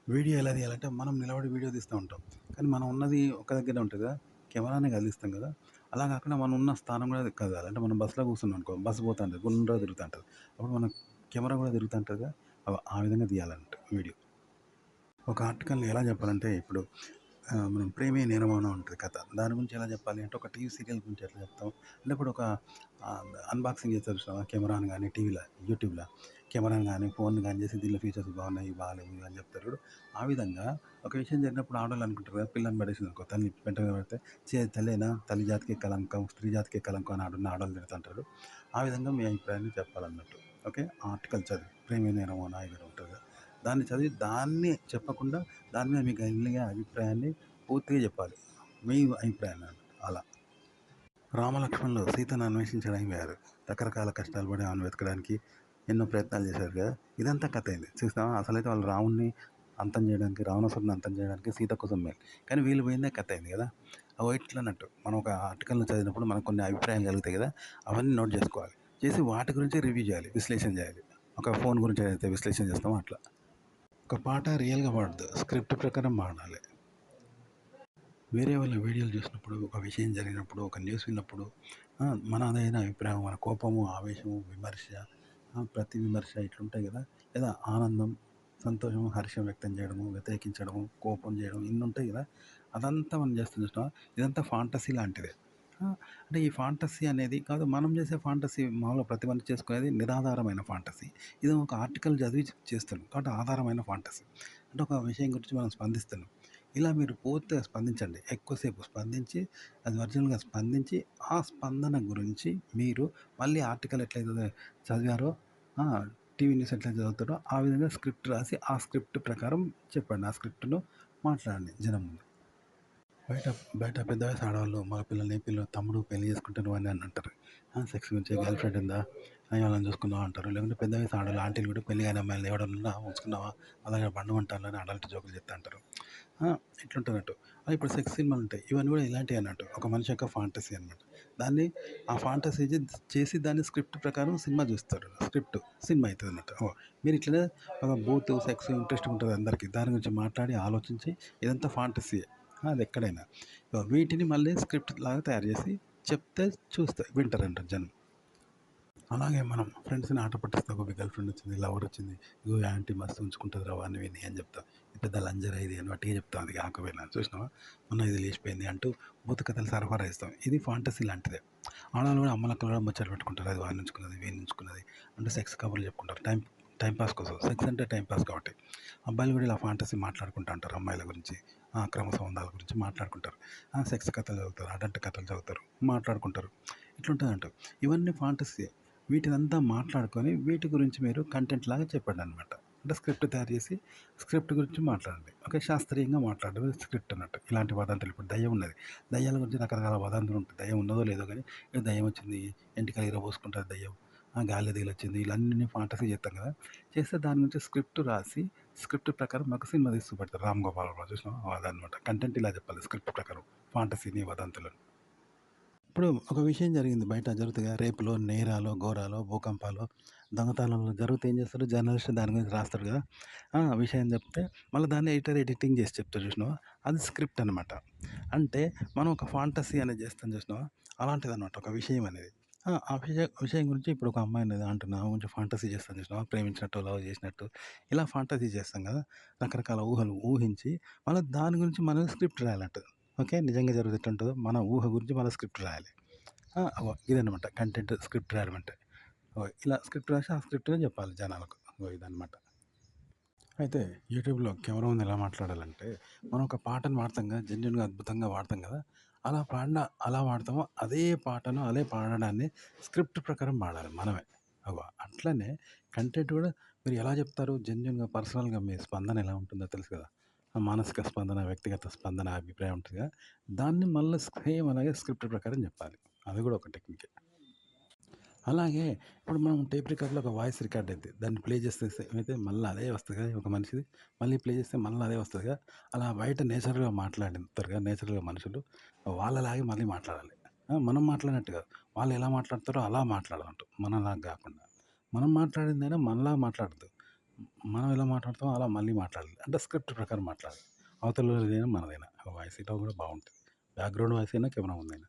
Video ఎలా తీయాలంటే మనం నిలబడి వీడియో తీస్తూ ఉంటాం. కానీ మనం ఉన్నది ఒక దగ్గరే ఉంటది కదా! కెమెరానే కదిలిస్తాం కదా! అలా కాకుండా మనం ఉన్న స్థానం కూడా కదలాలి. అంటే మనం బస్సులో కూర్చున్నాం అనుకో, బస్సు పోతాంటది. గుండ్రంగా తిరుగుతాంటది. అప్పుడు మన కెమెరా కూడా తిరుగుతాంటది కదా! ఆ విధంగా తీయాలంట వీడియో. ఒక ఆర్టికల్‌ని ఎలా చెప్పాలంటే ఇప్పుడు మనం 'ప్రేమే నేరమౌన' ఉంటది కథ. దాని గురించి ఎలా చెప్పాలి అంటే ఒక టీవీ సీరియల్ గురించి ఎట్లా చెప్తాం. అంటే ఇప్పుడు ఒక అన్బాక్సింగ్ చేస్తారు చూసినావా కెమెరాని గానీ టీవీలో, యూట్యూబ్‌లో కెమెరాని గానీ, ఫోన్‌ని గానీ చేసి దీనిలో ఫీచర్స్ బాగున్నాయి, ఇవి బాలేవు ఇవి అని చెప్తారు చూడు. ఆ విధంగా ఒక విషయం జరిగినప్పుడు ఆడోళ్ళు అనుకుంటారు కదా! పిల్లని పడేసిందనుకో తల్లి పెంట మీద పడితే తల్లేనా తల్లి జాతికే కళంకం, స్త్రీ జాతికే కళంకం అని ఆడున్న ఆడోళ్ళు తిడుతుంటారు. ఆ విధంగా మీ అభిప్రాయాన్ని చెప్పాలన్నట్టు. ఓకే. ఆ ఆర్టికల్ చదివి 'ప్రేమే నేరమౌన' ఇది ఉంటది కదా! దాన్ని చదివి దాన్ని చెప్పకుండా దాని మీద మీకు కలిగే అభిప్రాయాన్ని పూర్తిగా చెప్పాలి. మీ అభిప్రాయాన్ని అలా. రామలక్ష్మణులు సీతను అన్వేషించడానికి పోయారు. రకరకాల కష్టాలు పడి ఆమెను వెతకడానికి ఎన్నో ప్రయత్నాలు చేశారు కదా! ఇదంతా కథ అయింది. చూసినావా అసలైతే వాళ్ళు రాముడిని అంతం చేయడానికి, రావణాసురుడిని అంతం చేయడానికి సీత కోసం పోయారు. కానీ వీళ్ళు పోయిందే కథ అయింది కదా! అగో ఇట్లన్నట్టు మనం ఒక ఆర్టికల్‌ని చదివినప్పుడు మనకు కొన్ని అభిప్రాయాలు కలుగుతాయి కదా! అవన్నీ నోట్ చేసుకోవాలి. చేసి వాటి గురించి రివ్యూ చేయాలి, విశ్లేషణ చేయాలి. ఒక ఫోన్ గురించి ఏదైతే విశ్లేషణ చేస్తామో అట్లా. ఒక పాట రియల్‌గా పాడొద్దు. స్క్రిప్ట్ ప్రకారం పాడాలి. వేరే వాళ్ళ వీడియోలు చూసినప్పుడు, ఒక విషయం జరిగినప్పుడు, ఒక న్యూస్ విన్నప్పుడు మనదైన అభిప్రాయం, మన కోపము, ఆవేశము, విమర్శ, ప్రతి విమర్శ ఇట్లుంటాయి కదా! లేదా ఆనందం, సంతోషం, హర్షం వ్యక్తం చేయడము, వ్యతిరేకించడము, కోపం చేయడం ఇన్ని ఉంటాయి కదా! అదంతా మనం చేస్తాం చూసినావా? ఇదంతా ఫాంటసీ లాంటిదే. ఆ! అంటే ఈ ఫాంటసీ అనేది కాదు మనం చేసే ఫాంటసీ మామూలుగా ప్రతి మనిషి చేసుకునేది నిరాధారమైన ఫాంటసీ. ఇది ఒక ఆర్టికల్ చదివి చేస్తున్నాం. కాబట్టి ఆధారమైన ఫాంటసీ. అంటే ఒక విషయం గురించి మనం స్పందిస్తున్నాం. ఇలా మీరు పూర్తిగా స్పందించండి. ఎక్కువసేపు స్పందించి, అది ఒరిజినల్‌గా స్పందించి, ఆ స్పందన గురించి మీరు మళ్ళీ ఆర్టికల్ ఎట్లయితే చదివారో ఆ! టీవీ న్యూస్ ఎట్లయితే చదువుతారో, ఆ విధంగా స్క్రిప్ట్ రాసి, ఆ స్క్రిప్ట్ ప్రకారం చెప్పండి. ఆ స్క్రిప్ట్‌ను మాట్లాడండి జనం ముందు. బయట బయట పెద్ద వయసు ఆడవాళ్ళు మగ పిల్లల్ని తమ్ముడు పెళ్లి చేసుకుంటే నువ్వని అని అంటారు. సెక్స్ గురించి గర్ల్ ఫ్రెండ్ ఉందా? ఎవరైనా చూసుకున్నావా అంటారు. లేకుంటే పెద్ద వయసు ఆడవాళ్ళు ఆంటీలు కూడా పెళ్లి కాని అమ్మాయిలని ఎవడన్నా ఉంచుకున్నావా? అలాగే బండమంటాలని అడల్ట్ జోకులు చెప్తా అంటారు. ఆ! ఇట్లుంటదన్నట్టు. ఇప్పుడు సెక్స్ సినిమాలుంటాయి. ఇవన్నీ కూడా ఇలాంటియే అన్నట్టు. ఒక మనిషి యొక్క ఫాంటసీ అనమాట. దాన్ని ఆ ఫాంటసీ చేసి దాన్ని స్క్రిప్ట్ ప్రకారం సినిమా చూస్తారు. స్క్రిప్ట్ సినిమా అయితదన్నట్టు. మీరు ఇట్లనే ఒక బూతు, సెక్స్ ఇంట్రెస్ట్ ఉంటది అందరికి. దాని గురించి మాట్లాడి, ఆలోచించి ఇదంతా ఫాంటసీయే. అది ఎక్కడైనా. వీటిని మళ్ళీ స్క్రిప్ట్ లాగా తయారు చేసి చెప్తే వింటారంట జనం. అలాగే మనం ఫ్రెండ్స్‌ని ఆట పట్టిస్తాం. ఒక గర్ల్ ఫ్రెండ్ వచ్చింది, లవర్ వచ్చింది. ఇగో ఈ ఆంటీ మస్తు ఉంచుకుంటదిరా వాడిని వీడిని అని చెప్తాం. ఇది పెద్ద లంజరా ఇది అని వట్టిగా చెప్తాం. అది కాకపోయినా చూసినావా మొన్న ఇది లేచిపోయింది అంటూ భూత కథలు సరఫరా ఇస్తాం. ఇది ఫాంటసీ లాంటిదే. ఆడవాళ్ళు కూడా అమ్మలక్కలు కూడా ముచ్చట్లు పెట్టుకుంటారు. అది వాడిని ఉంచుకున్నది, వీడిని ఉంచుకున్నది అంటూ సెక్స్ కబుర్లు చెప్పుకుంటారు. టైం పాస్ కోసం. సెక్స్ అంటే టైం పాస్ కాబట్టి. అబ్బాయిలు కూడా ఇలా ఫాంటసీ మాట్లాడుకుంటా ఉంటారు. అమ్మాయిల గురించి, అక్రమ సంబంధాల గురించి మాట్లాడుకుంటారు. సెక్స్ కథలు చదువుతారు, అడల్ట్ కథలు చదువుతారు, మాట్లాడుకుంటారు. ఇట్లుంటదంట. ఇవన్నీ ఫాంటసీయే. వీటినంతా మాట్లాడుకొని వీటి గురించి మీరు కంటెంట్ లాగా చెప్పండనమాట. అంటే స్క్రిప్ట్ తయారు చేసి స్క్రిప్ట్ గురించి మాట్లాడండి. ఓకే. శాస్త్రీయంగా మాట్లాడడమే స్క్రిప్ట్ అన్నట్టు. ఇలాంటి వదంతులు ఇప్పుడు దెయ్యం ఉన్నది. దెయ్యాల గురించి రకరకాల వదంతులు ఉంటాయి. దెయ్యం ఉన్నదో లేదో గానీ దెయ్యం వచ్చింది, ఎంటికలు ఇరబోసుకుంటది దెయ్యం, గాలి దిగిలొచ్చింది ఇలాన్నీ ఫాంటసీ చేత్తాం కదా! చేస్తే దాని గురించి స్క్రిప్ట్ రాసి, స్క్రిప్ట్ ప్రకారం ఒక సినిమా తీసి చూపెడతారు. 'రామ్ గోపాల్ వర్మ' చూసినావా? అదనమాట. కంటెంట్ ఇలా చెప్పాలి స్క్రిప్ట్ ప్రకారం. ఫాంటసీని, వదంతులను. ఇప్పుడు ఒక విషయం జరిగింది బయట జరుగుతాయిగా రేపులో, నేరాలో, ఘోరాలో, భూకంపాలు, దొంగతనాలు జరిగితే ఏం చేస్తారు జర్నలిస్ట్ దాని గురించి రాస్తాడు కదా! విషయం చెప్తే మళ్ళీ దాన్ని ఎడిటింగ్ చేసి చెప్తారు చూసినావా? అది స్క్రిప్ట్ అనమాట. అంటే మనం ఒక ఫాంటసీ అనేది చేస్తాం చూసినావా? అలాంటిదనమాట ఒక విషయం అనేది. ఆ విషయం గురించి ఇప్పుడు ఒక అమ్మాయి అనేది అంటున్నా ఆమె గురించి ఫాంటసీ చేస్తాం చూసినావా? ప్రేమించినట్టు, లవ్ చేసినట్టు ఇలా ఫాంటసీ చేస్తాం కదా! రకరకాల ఊహలు ఊహించి మళ్ళీ దాని గురించి మనం స్క్రిప్ట్ రాయాలంట. ఓకే. నిజంగా జరిగితే ఎట్లుంటదో మన ఊహ గురించి మన స్క్రిప్ట్ రాయాలి. ఇదనమాట కంటెంట్ స్క్రిప్ట్ రాయడం అంటే. ఇలా స్క్రిప్ట్ రాసి ఆ స్క్రిప్ట్‌నే చెప్పాలి జనాలకు. ఇదనమాట. అయితే యూట్యూబ్‌లో కెమెరా ముందు ఎలా మాట్లాడాలంటే, మనం ఒక పాటను వాడతాం కదా! జెన్యూన్‌గా అద్భుతంగా వాడతాం కదా! అలా వాడతామో అదే పాటను, అదే పాడడాన్ని స్క్రిప్ట్ ప్రకారం పాడాలి మనమే. అట్లనే కంటెంట్ కూడా మీరు ఎలా చెప్తారు జెన్యూన్‌గా, పర్సనల్‌గా మీ స్పందన ఎలా ఉంటుందో తెలుసు కదా! మానసిక స్పందన, వ్యక్తిగత స్పందన, అభిప్రాయం ఉంటది కదా! దాన్ని మళ్ళా సేమ్ అలాగే స్క్రిప్ట్ ప్రకారం చెప్పాలి. అది కూడా ఒక టెక్నికే. అలాగే ఇప్పుడు మనం టేప్ రికార్డర్‌లో ఒక వాయిస్ రికార్డ్ అయిద్ది. దాన్ని ప్లే చేసేస్తే అయితే మళ్ళా అదే వస్తది కదా! ఒక మనిషిది. మళ్ళీ ప్లే చేస్తే మళ్ళా అదే వస్తదిగా. అలా బయట నేచురల్‌గా మాట్లాడుతారుగా నేచురల్‌గా మనుషులు. వాళ్ళలాగే మళ్ళీ మాట్లాడాలి. మనం మాట్లాడినట్టు కాదు. వాళ్ళు ఎలా మాట్లాడతారో అలా మాట్లాడాలంట. మనలాగా గాకుండా. మనం మాట్లాడిందైనా మనలాగా మాట్లాడొద్దు. మనం ఎలా మాట్లాడతామో అలా మళ్ళీ మాట్లాడాలి. అంటే స్క్రిప్ట్ ప్రకారం మాట్లాడాలి. అవతలోళ్ళదైనా మనదైనా వాయిస్ ఇట్లా కూడా బావుంటది. బ్యాక్‌గ్రౌండ్ వాయిస్ అయినా, కెమెరా ముందైనా.